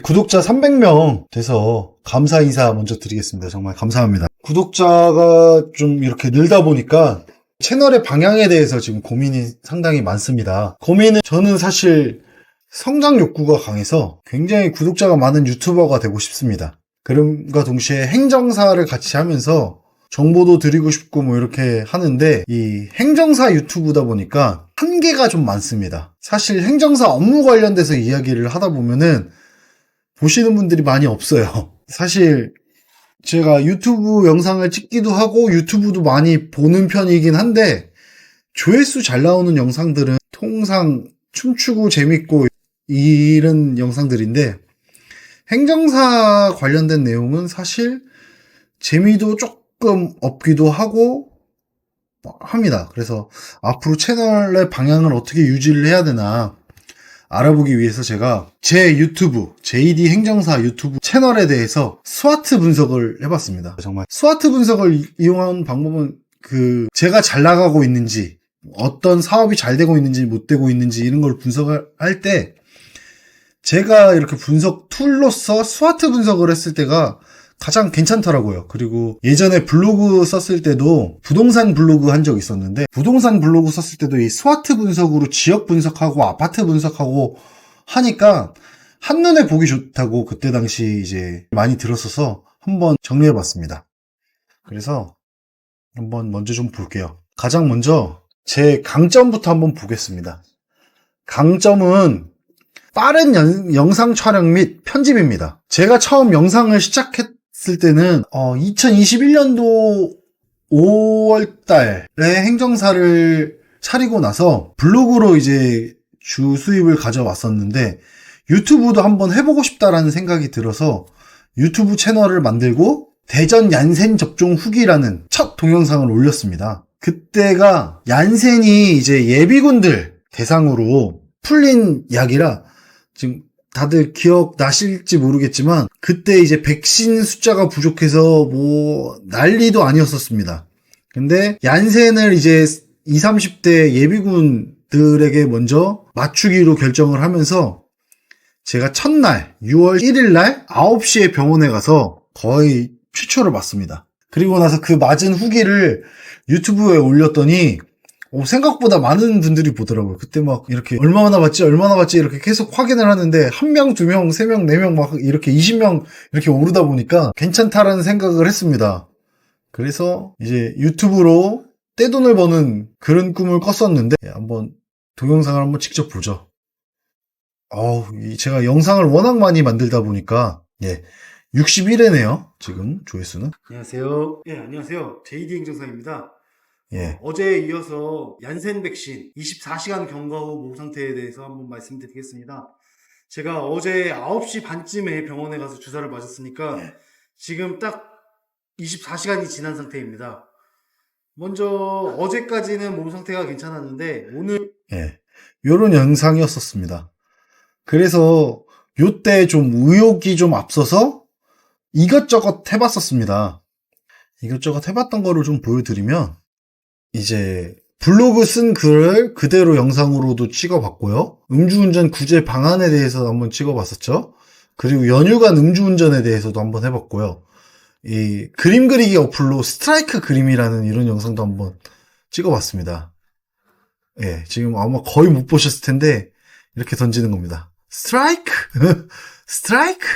구독자 300명 돼서 감사 인사 먼저 드리겠습니다. 정말 감사합니다. 구독자가 좀 이렇게 늘다 보니까 채널의 방향에 대해서 지금 고민이 상당히 많습니다. 고민은 저는 사실 성장 욕구가 강해서 굉장히 구독자가 많은 유튜버가 되고 싶습니다. 그럼과 동시에 행정사를 같이 하면서 정보도 드리고 싶고 뭐 이렇게 하는데, 이 행정사 유튜브다 보니까 한계가 좀 많습니다. 사실 행정사 업무 관련돼서 이야기를 하다 보면은 보시는 분들이 많이 없어요. 사실 제가 유튜브 영상을 찍기도 하고 유튜브도 많이 보는 편이긴 한데, 조회수 잘 나오는 영상들은 통상 춤추고 재밌고 이런 영상들인데, 행정사 관련된 내용은 사실 재미도 조금 없기도 하고 합니다. 그래서 앞으로 채널의 방향을 어떻게 유지를 해야 되나 알아보기 위해서 제가 제 유튜브, JD 행정사 유튜브 채널에 대해서 스와트 분석을 해봤습니다. 정말 스와트 분석을 이용한 방법은 제가 잘 나가고 있는지, 어떤 사업이 잘 되고 있는지 못 되고 있는지 이런 걸 분석을 할 때, 제가 이렇게 분석 툴로서 스와트 분석을 했을 때가 가장 괜찮더라고요. 그리고 예전에 블로그 썼을 때도 부동산 블로그 한 적 있었는데, 부동산 블로그 썼을 때도 이 스와트 분석으로 지역 분석하고 아파트 분석하고 하니까 한눈에 보기 좋다고 그때 당시 이제 많이 들었어서 한번 정리해 봤습니다. 그래서 한번 먼저 좀 볼게요. 가장 먼저 제 강점부터 한번 보겠습니다. 강점은 빠른 영상 촬영 및 편집입니다. 제가 처음 영상을 시작했을 때는 2021년도 5월달에 행정사를 차리고 나서 블로그로 이제 주 수입을 가져왔었는데, 유튜브도 한번 해보고 싶다라는 생각이 들어서 유튜브 채널을 만들고 대전 얀센 접종 후기라는 첫 동영상을 올렸습니다. 그때가 얀센이 이제 예비군들 대상으로 풀린 약이라 지금 다들 기억나실지 모르겠지만, 그때 이제 백신 숫자가 부족해서 뭐 난리도 아니었었습니다. 근데 얀센을 이제 20, 30대 예비군들에게 먼저 맞추기로 결정을 하면서, 제가 첫날 6월 1일 날 9시에 병원에 가서 거의 최초를 맞습니다. 그리고 나서 그 맞은 후기를 유튜브에 올렸더니 생각보다 많은 분들이 보더라고요. 그때 막 이렇게 얼마나 봤지 이렇게 계속 확인을 하는데, 1명, 2명, 3명, 4명 막 이렇게 20명 이렇게 오르다 보니까 괜찮다라는 생각을 했습니다. 그래서 이제 유튜브로 떼돈을 버는 그런 꿈을 꿨었는데, 한번 동영상을 한번 직접 보죠. 제가 영상을 워낙 많이 만들다 보니까 61회네요. 지금 조회수는. 안녕하세요. 안녕하세요. JD 행정사입니다. 어제에 이어서 얀센 백신 24시간 경과 후 몸 상태에 대해서 한번 말씀드리겠습니다. 제가 어제 9시 반쯤에 병원에 가서 주사를 맞았으니까 지금 딱 24시간이 지난 상태입니다. 먼저 어제까지는 몸 상태가 괜찮았는데 오늘 요런 영상이었었습니다. 그래서 요때 좀 의욕이 좀 앞서서 이것저것 해봤었습니다. 이것저것 해봤던 거를 좀 보여드리면, 이제 블로그 쓴 글을 그대로 영상으로도 찍어봤고요. 음주운전 구제 방안에 대해서 한번 찍어봤었죠. 그리고 연휴간 음주운전에 대해서도 한번 해봤고요. 이 그림 그리기 어플로 스트라이크 그림이라는 이런 영상도 한번 찍어봤습니다. 지금 아마 거의 못 보셨을 텐데 이렇게 던지는 겁니다. 스트라이크! 스트라이크!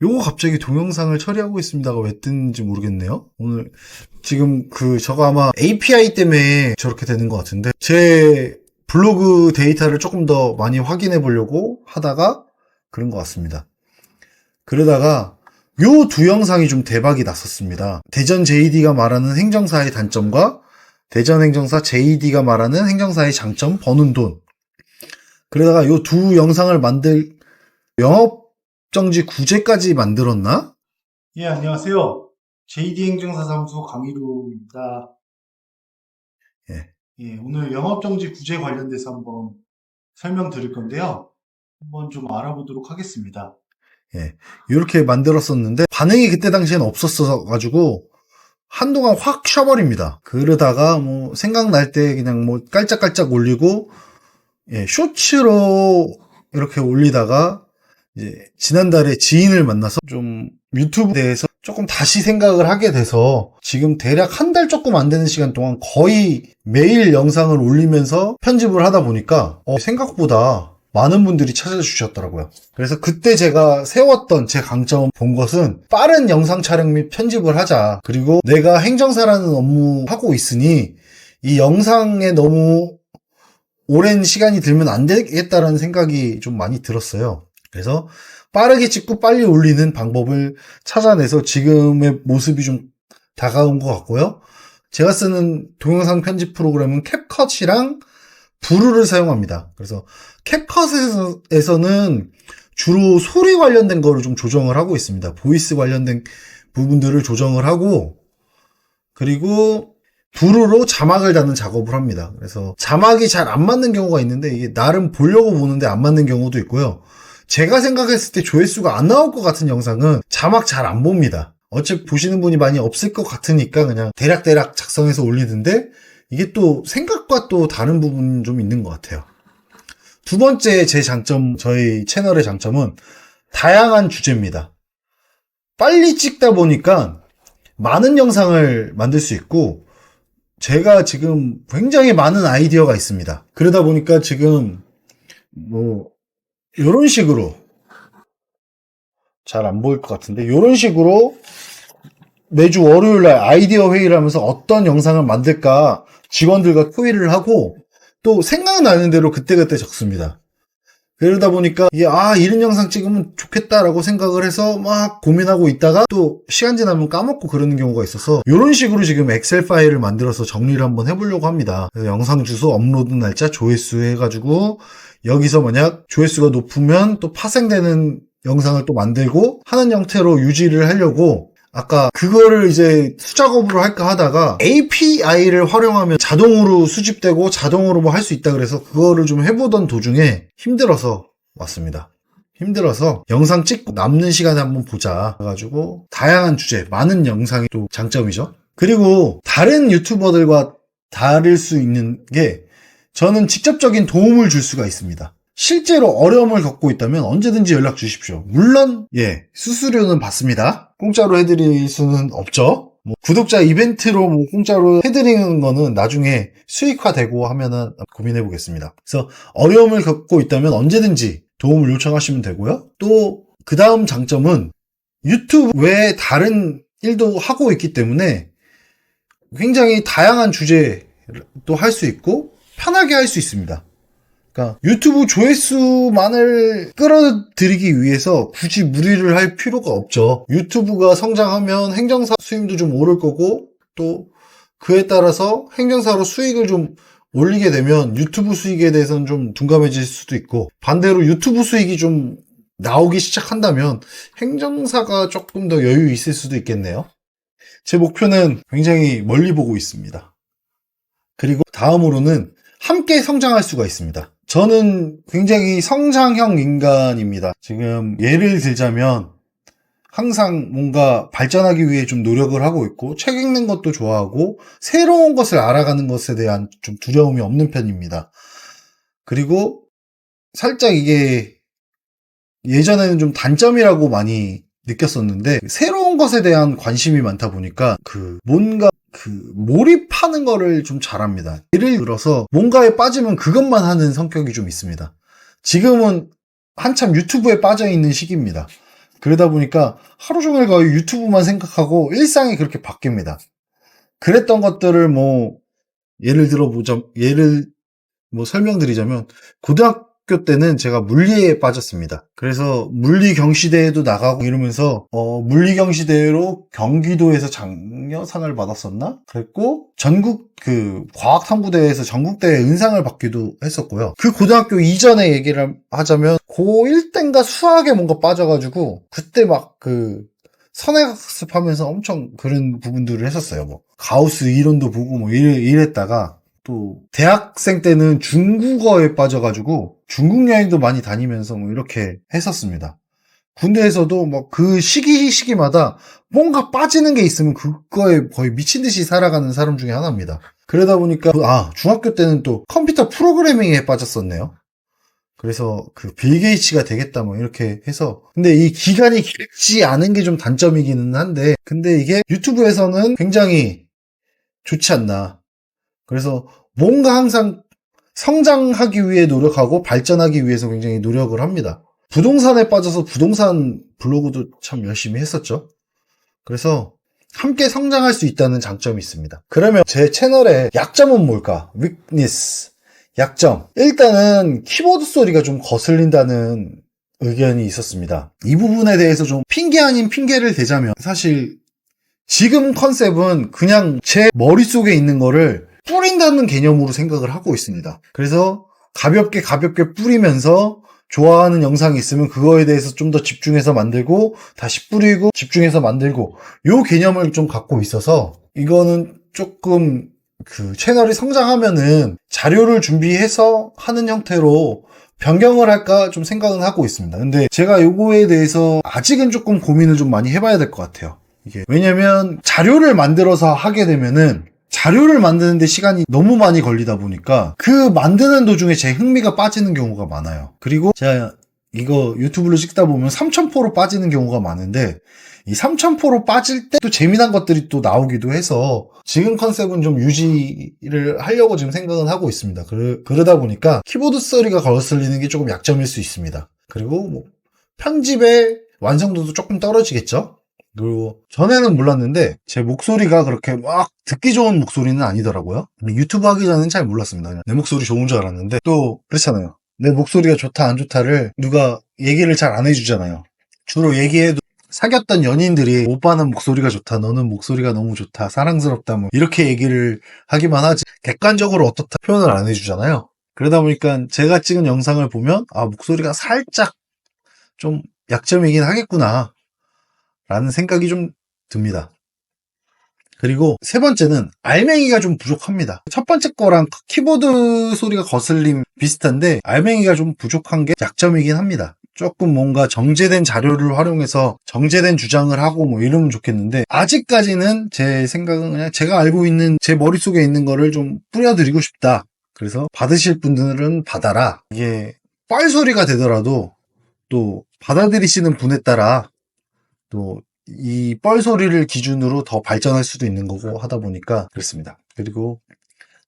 요거 갑자기 동영상을 처리하고 있습니다가 왜 뜬지 모르겠네요. 오늘 지금 저거 아마 API 때문에 저렇게 되는 것 같은데, 제 블로그 데이터를 조금 더 많이 확인해 보려고 하다가 그런 것 같습니다. 그러다가 요 두 영상이 좀 대박이 났었습니다. 대전 JD가 말하는 행정사의 단점과 대전 행정사 JD가 말하는 행정사의 장점, 버는 돈. 그러다가 요 두 영상을 영업정지 구제까지 만들었나? 안녕하세요. JD 행정사 사무소 강희루입니다. 오늘 영업정지 구제 관련돼서 한번 설명드릴 건데요. 한번 좀 알아보도록 하겠습니다. 이렇게 만들었었는데 반응이 그때 당시엔 없었어가지고 한동안 확 쉬어버립니다. 그러다가 뭐 생각날 때 그냥 깔짝깔짝 올리고, 쇼츠로 이렇게 올리다가 이제 지난달에 지인을 만나서 좀 유튜브에 대해서 조금 다시 생각을 하게 돼서 지금 대략 한 달 조금 안 되는 시간 동안 거의 매일 영상을 올리면서 편집을 하다 보니까 생각보다 많은 분들이 찾아주셨더라고요. 그래서 그때 제가 세웠던 제 강점을 본 것은 빠른 영상 촬영 및 편집을 하자. 그리고 내가 행정사라는 업무 하고 있으니 이 영상에 너무 오랜 시간이 들면 안 되겠다라는 생각이 좀 많이 들었어요. 그래서 빠르게 찍고 빨리 올리는 방법을 찾아내서 지금의 모습이 좀 다가온 것 같고요. 제가 쓰는 동영상 편집 프로그램은 캡컷이랑 브루를 사용합니다. 그래서 캡컷에서는 주로 소리 관련된 거를 좀 조정을 하고 있습니다. 보이스 관련된 부분들을 조정을 하고, 그리고 브루로 자막을 다는 작업을 합니다. 그래서 자막이 잘 안 맞는 경우가 있는데 이게 나름 보려고 보는데 안 맞는 경우도 있고요. 제가 생각했을 때 조회수가 안 나올 것 같은 영상은 자막 잘 안 봅니다. 어차피 보시는 분이 많이 없을 것 같으니까 그냥 대략대략 작성해서 올리는데 이게 또 생각과 또 다른 부분이 좀 있는 것 같아요. 두 번째 제 장점, 저희 채널의 장점은 다양한 주제입니다. 빨리 찍다 보니까 많은 영상을 만들 수 있고 제가 지금 굉장히 많은 아이디어가 있습니다. 그러다 보니까 지금 이런 식으로 잘 안 보일 것 같은데 이런 식으로 매주 월요일날 아이디어 회의를 하면서 어떤 영상을 만들까 직원들과 토의를 하고 또 생각나는 대로 그때그때 적습니다. 그러다 보니까 이게 이런 영상 찍으면 좋겠다라고 생각을 해서 막 고민하고 있다가 또 시간 지나면 까먹고 그러는 경우가 있어서 이런 식으로 지금 엑셀 파일을 만들어서 정리를 한번 해보려고 합니다. 그래서 영상 주소, 업로드 날짜, 조회수 해가지고 여기서 만약 조회수가 높으면 또 파생되는 영상을 또 만들고 하는 형태로 유지를 하려고 아까 그거를 이제 수작업으로 할까 하다가 API를 활용하면 자동으로 수집되고 자동으로 뭐 할 수 있다 그래서 그거를 좀 해보던 도중에 힘들어서 왔습니다. 힘들어서 영상 찍고 남는 시간에 한번 보자 해가지고 다양한 주제, 많은 영상이 또 장점이죠. 그리고 다른 유튜버들과 다를 수 있는 게 저는 직접적인 도움을 줄 수가 있습니다. 실제로 어려움을 겪고 있다면 언제든지 연락 주십시오. 물론 수수료는 받습니다. 공짜로 해드릴 수는 없죠. 구독자 이벤트로 공짜로 해드리는 거는 나중에 수익화되고 하면은 고민해 보겠습니다. 그래서 어려움을 겪고 있다면 언제든지 도움을 요청하시면 되고요. 또 그 다음 장점은 유튜브 외에 다른 일도 하고 있기 때문에 굉장히 다양한 주제도 할 수 있고 편하게 할 수 있습니다. 그러니까 유튜브 조회수만을 끌어들이기 위해서 굳이 무리를 할 필요가 없죠. 유튜브가 성장하면 행정사 수임도 좀 오를 거고 또 그에 따라서 행정사로 수익을 좀 올리게 되면 유튜브 수익에 대해서는 좀 둔감해질 수도 있고 반대로 유튜브 수익이 좀 나오기 시작한다면 행정사가 조금 더 여유 있을 수도 있겠네요. 제 목표는 굉장히 멀리 보고 있습니다. 그리고 다음으로는 함께 성장할 수가 있습니다. 저는 굉장히 성장형 인간입니다. 지금 예를 들자면 항상 뭔가 발전하기 위해 좀 노력을 하고 있고 책 읽는 것도 좋아하고 새로운 것을 알아가는 것에 대한 좀 두려움이 없는 편입니다. 그리고 살짝 이게 예전에는 좀 단점이라고 많이 느꼈었는데 새로운 것에 대한 관심이 많다 보니까 뭔가 몰입하는 거를 좀 잘합니다. 예를 들어서 뭔가에 빠지면 그것만 하는 성격이 좀 있습니다. 지금은 한참 유튜브에 빠져있는 시기입니다. 그러다 보니까 하루 종일 거의 유튜브만 생각하고 일상이 그렇게 바뀝니다. 그랬던 것들을 예를 설명드리자면 고등학교 때는 제가 물리에 빠졌습니다. 그래서 물리 경시대회도 나가고 이러면서 물리 경시대회로 경기도에서 장려상을 받았었나? 그랬고 전국 과학탐구대회에서 전국대회 은상을 받기도 했었고요. 그 고등학교 이전에 얘기를 하자면 고1 땐가 수학에 뭔가 빠져가지고 그때 선행학습하면서 엄청 그런 부분들을 했었어요. 가우스 이론도 보고 이랬다가 또 대학생 때는 중국어에 빠져가지고 중국 여행도 많이 다니면서 이렇게 했었습니다. 군대에서도 그 시기마다 뭔가 빠지는 게 있으면 그거에 거의 미친 듯이 살아가는 사람 중에 하나입니다. 그러다 보니까 중학교 때는 또 컴퓨터 프로그래밍에 빠졌었네요. 그래서 그 빌 게이츠가 되겠다 뭐 이렇게 해서, 근데 이 기간이 길지 않은 게 좀 단점이기는 한데, 근데 이게 유튜브에서는 굉장히 좋지 않나. 그래서 뭔가 항상 성장하기 위해 노력하고 발전하기 위해서 굉장히 노력을 합니다. 부동산에 빠져서 부동산 블로그도 참 열심히 했었죠. 그래서 함께 성장할 수 있다는 장점이 있습니다. 그러면 제 채널의 약점은 뭘까? weakness, 약점. 일단은 키보드 소리가 좀 거슬린다는 의견이 있었습니다. 이 부분에 대해서 좀 핑계 아닌 핑계를 대자면, 사실 지금 컨셉은 그냥 제 머릿속에 있는 거를 뿌린다는 개념으로 생각을 하고 있습니다. 그래서 가볍게 뿌리면서 좋아하는 영상이 있으면 그거에 대해서 좀 더 집중해서 만들고, 다시 뿌리고 집중해서 만들고, 요 개념을 좀 갖고 있어서, 이거는 조금 그 채널이 성장하면은 자료를 준비해서 하는 형태로 변경을 할까 좀 생각은 하고 있습니다. 근데 제가 요거에 대해서 아직은 조금 고민을 좀 많이 해봐야 될 것 같아요. 이게 왜냐면 자료를 만들어서 하게 되면은 자료를 만드는데 시간이 너무 많이 걸리다 보니까 그 만드는 도중에 제 흥미가 빠지는 경우가 많아요. 그리고 제가 이거 유튜브로 찍다 보면 3000포로 빠지는 경우가 많은데, 이 3000포로 빠질 때 또 재미난 것들이 또 나오기도 해서 지금 컨셉은 좀 유지를 하려고 지금 생각은 하고 있습니다. 그러다 보니까 키보드 소리가 거슬리는 게 조금 약점일 수 있습니다. 그리고 뭐 편집의 완성도도 조금 떨어지겠죠? 그리고 전에는 몰랐는데 제 목소리가 그렇게 막 듣기 좋은 목소리는 아니더라고요. 유튜브 하기 전에는 잘 몰랐습니다. 그냥 내 목소리 좋은 줄 알았는데, 또 그렇잖아요. 내 목소리가 좋다 안 좋다를 누가 얘기를 잘 안 해주잖아요. 주로 얘기해도 사귀었던 연인들이 오빠는 목소리가 좋다, 너는 목소리가 너무 좋다, 사랑스럽다 뭐 이렇게 얘기를 하기만 하지 객관적으로 어떻다 표현을 안 해주잖아요. 그러다 보니까 제가 찍은 영상을 보면 아, 목소리가 살짝 좀 약점이긴 하겠구나 라는 생각이 좀 듭니다. 그리고 세 번째는 알맹이가 좀 부족합니다. 첫 번째 거랑 키보드 소리가 거슬림 비슷한데 알맹이가 좀 부족한 게 약점이긴 합니다. 조금 뭔가 정제된 자료를 활용해서 정제된 주장을 하고 뭐 이러면 좋겠는데, 아직까지는 제 생각은 그냥 제가 알고 있는 제 머릿속에 있는 거를 좀 뿌려드리고 싶다. 그래서 받으실 분들은 받아라. 이게 뻘 소리가 되더라도 또 받아들이시는 분에 따라 또 이 뻘 소리를 기준으로 더 발전할 수도 있는 거고 하다 보니까 그렇습니다. 그리고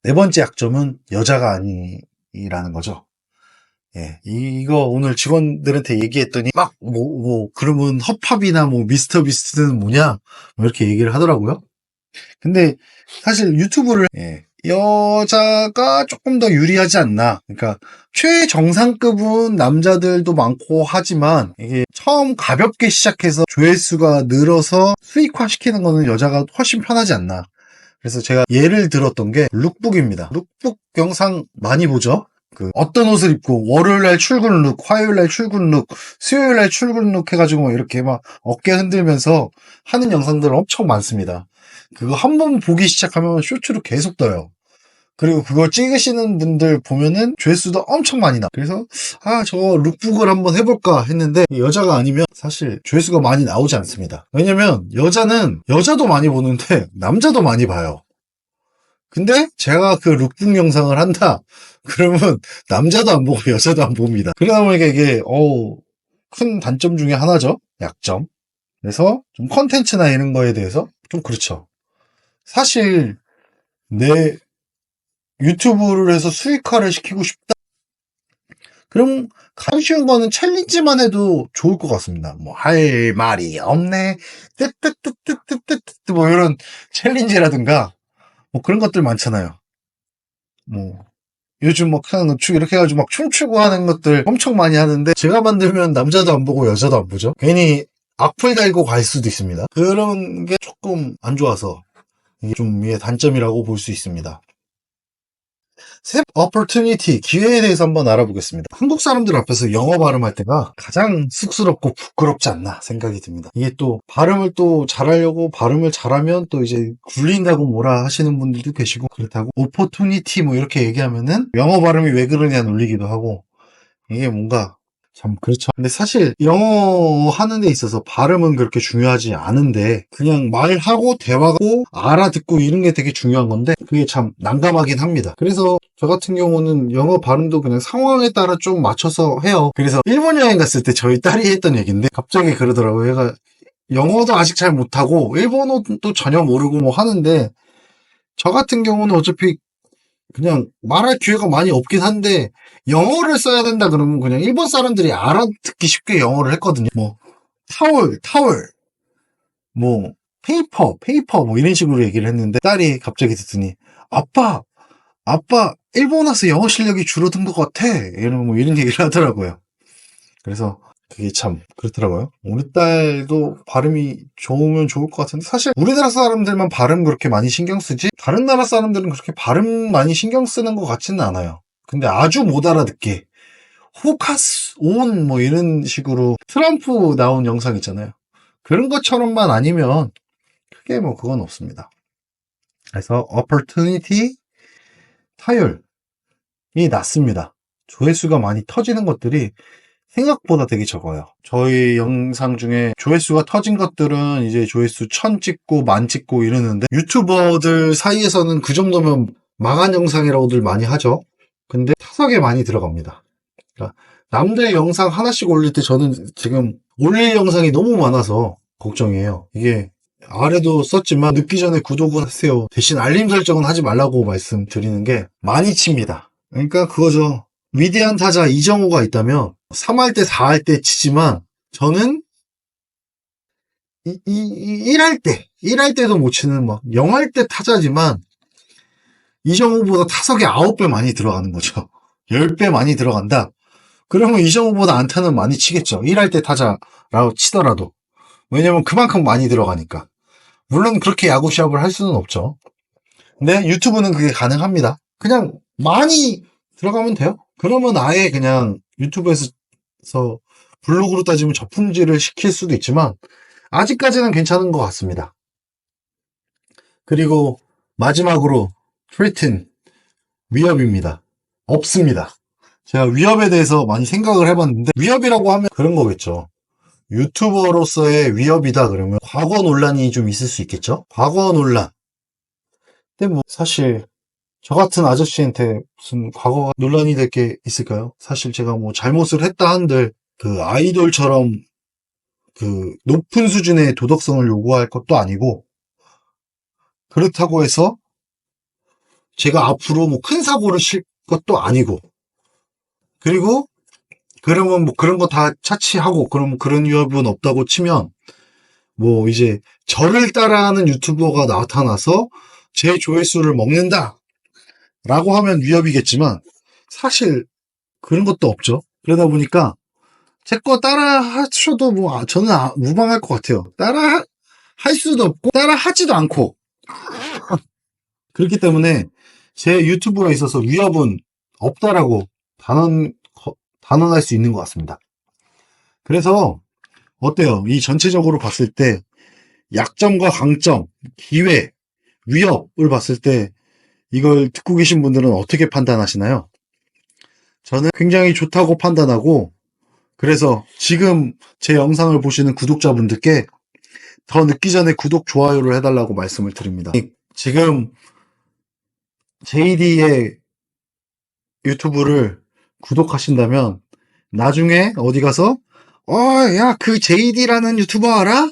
네 번째 약점은 여자가 아니라는 거죠. 예, 이거 오늘 직원들한테 얘기했더니 막 그러면 허팝이나 뭐 미스터 비스트는 뭐냐 뭐 이렇게 얘기를 하더라고요. 근데 사실 유튜브를 여자가 조금 더 유리하지 않나. 그러니까 최정상급은 남자들도 많고 하지만 이게 처음 가볍게 시작해서 조회수가 늘어서 수익화 시키는 거는 여자가 훨씬 편하지 않나. 그래서 제가 예를 들었던 게 룩북입니다. 룩북 영상 많이 보죠? 어떤 옷을 입고 월요일날 출근 룩, 화요일날 출근 룩, 수요일날 출근 룩 해가지고 막 이렇게 막 어깨 흔들면서 하는 영상들 엄청 많습니다. 그거 한 번 보기 시작하면 쇼츠로 계속 떠요. 그리고 그걸 찍으시는 분들 보면은 조회수도 엄청 많이 나. 그래서 저 룩북을 한번 해볼까 했는데, 여자가 아니면 사실 조회수가 많이 나오지 않습니다. 왜냐면 여자는 여자도 많이 보는데 남자도 많이 봐요. 근데 제가 그 룩북 영상을 한다 그러면 남자도 안 보고 여자도 안 봅니다. 그러다 보니까 이게 큰 단점 중에 하나죠. 약점. 그래서 좀 컨텐츠나 이런 거에 대해서 좀 그렇죠. 사실 내 유튜브를 해서 수익화를 시키고 싶다, 그럼 가장 쉬운 거는 챌린지만 해도 좋을 것 같습니다. 뭐 할 말이 없네 뜨뜨뜨뜨뜨뜨뜨 뭐 이런 챌린지라든가 뭐 그런 것들 많잖아요. 뭐 요즘 막 그냥 이렇게 해가지고 막 춤추고 하는 것들 엄청 많이 하는데, 제가 만들면 남자도 안 보고 여자도 안 보죠. 괜히 악플 달고 갈 수도 있습니다. 그런 게 조금 안 좋아서 이게 좀 단점이라고 볼 수 있습니다. 새 opportunity, 기회에 대해서 한번 알아보겠습니다. 한국 사람들 앞에서 영어 발음할 때가 가장 쑥스럽고 부끄럽지 않나 생각이 듭니다. 이게 또 발음을 또 잘하려고, 발음을 잘하면 또 이제 굴린다고 뭐라 하시는 분들도 계시고, 그렇다고 opportunity 뭐 이렇게 얘기하면은 영어 발음이 왜 그러냐 놀리기도 하고, 이게 뭔가 참, 그렇죠. 근데 사실 영어 하는 데 있어서 발음은 그렇게 중요하지 않은데, 그냥 말하고 대화하고 알아듣고 이런 게 되게 중요한 건데, 그게 참 난감하긴 합니다. 그래서 저 같은 경우는 영어 발음도 그냥 상황에 따라 좀 맞춰서 해요. 그래서 일본 여행 갔을 때 저희 딸이 했던 얘기인데, 갑자기 그러더라고요. 얘가 영어도 아직 잘 못하고, 일본어도 전혀 모르고 뭐 하는데, 저 같은 경우는 어차피 그냥 말할 기회가 많이 없긴 한데 영어를 써야 된다 그러면 그냥 일본 사람들이 알아듣기 쉽게 영어를 했거든요. 뭐 타월, 뭐 페이퍼 뭐 이런 식으로 얘기를 했는데 딸이 갑자기 듣더니 아빠, 일본 와서 영어 실력이 줄어든 것 같아. 이런 뭐 이런 얘기를 하더라고요. 그래서 그게 참 그렇더라고요. 우리 딸도 발음이 좋으면 좋을 것 같은데 사실 우리나라 사람들만 발음 그렇게 많이 신경 쓰지 다른 나라 사람들은 그렇게 발음 많이 신경 쓰는 것 같지는 않아요. 근데 아주 못 알아듣게 호카스 온 뭐 이런 식으로 트럼프 나온 영상 있잖아요. 그런 것처럼만 아니면 크게 뭐 그건 없습니다. 그래서 opportunity 타율이 낮습니다. 조회수가 많이 터지는 것들이 생각보다 되게 적어요. 저희 영상 중에 조회수가 터진 것들은 이제 조회수 1000 찍고 10,000 찍고 이러는데 유튜버들 사이에서는 그 정도면 망한 영상이라고들 많이 하죠. 근데 타석에 많이 들어갑니다. 그러니까 남들 영상 하나씩 올릴 때 저는 지금 올릴 영상이 너무 많아서 걱정이에요. 이게 아래도 썼지만 늦기 전에 구독은 하세요. 대신 알림 설정은 하지 말라고 말씀드리는 게 많이 칩니다. 그러니까 그거죠. 위대한 타자 이정호가 있다면 3할 때 4할 때 치지만 저는 1할 때도 못 치는 막 0할 때 타자지만 이정호보다 타석에 9배 많이 들어가는 거죠. 10배 많이 들어간다. 그러면 이정호보다 안타는 많이 치겠죠. 1할 때 타자라고 치더라도. 왜냐면 그만큼 많이 들어가니까. 물론 그렇게 야구 시합을 할 수는 없죠. 근데 유튜브는 그게 가능합니다. 그냥 많이 들어가면 돼요. 그러면 아예 그냥 유튜브에서 블로그로 따지면 저품질을 시킬 수도 있지만 아직까지는 괜찮은 것 같습니다. 그리고 마지막으로 트리튼 위협입니다. 없습니다. 제가 위협에 대해서 많이 생각을 해봤는데 위협이라고 하면 그런 거겠죠. 유튜버로서의 위협이다 그러면 과거 논란이 좀 있을 수 있겠죠? 과거 논란. 근데 뭐 사실 저 같은 아저씨한테 무슨 과거 논란이 될 게 있을까요? 사실 제가 뭐 잘못을 했다 한들 그 아이돌처럼 그 높은 수준의 도덕성을 요구할 것도 아니고 그렇다고 해서 제가 앞으로 뭐 큰 사고를 칠 것도 아니고 그리고 그러면 뭐 그런 거 다 차치하고 그러면 그런 위협은 없다고 치면 뭐 이제 저를 따라하는 유튜버가 나타나서 제 조회수를 먹는다 라고 하면 위협이겠지만 사실 그런 것도 없죠. 그러다 보니까 제 거 따라 하셔도 뭐 저는 무방할 것 같아요. 따라 할 수도 없고 따라 하지도 않고 그렇기 때문에 제 유튜브에 있어서 위협은 없다라고 단언할 수 있는 것 같습니다. 그래서 어때요? 이 전체적으로 봤을 때 약점과 강점, 기회, 위협을 봤을 때 이걸 듣고 계신 분들은 어떻게 판단하시나요? 저는 굉장히 좋다고 판단하고 그래서 지금 제 영상을 보시는 구독자분들께 더 늦기 전에 구독, 좋아요를 해달라고 말씀을 드립니다. 지금 JD의 유튜브를 구독하신다면 나중에 어디 가서 야, 그 JD라는 유튜버 알아?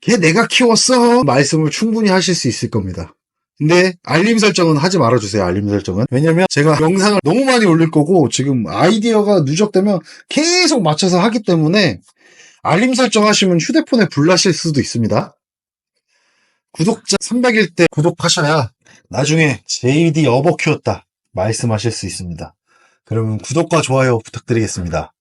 걔 내가 키웠어. 말씀을 충분히 하실 수 있을 겁니다. 근데 알림 설정은 하지 말아주세요. 알림 설정은. 왜냐면 제가 영상을 너무 많이 올릴 거고 지금 아이디어가 누적되면 계속 맞춰서 하기 때문에 알림 설정하시면 휴대폰에 불나실 수도 있습니다. 구독자 300일 때 구독하셔야 나중에 JD 어버 키웠다 말씀하실 수 있습니다. 그러면 구독과 좋아요 부탁드리겠습니다.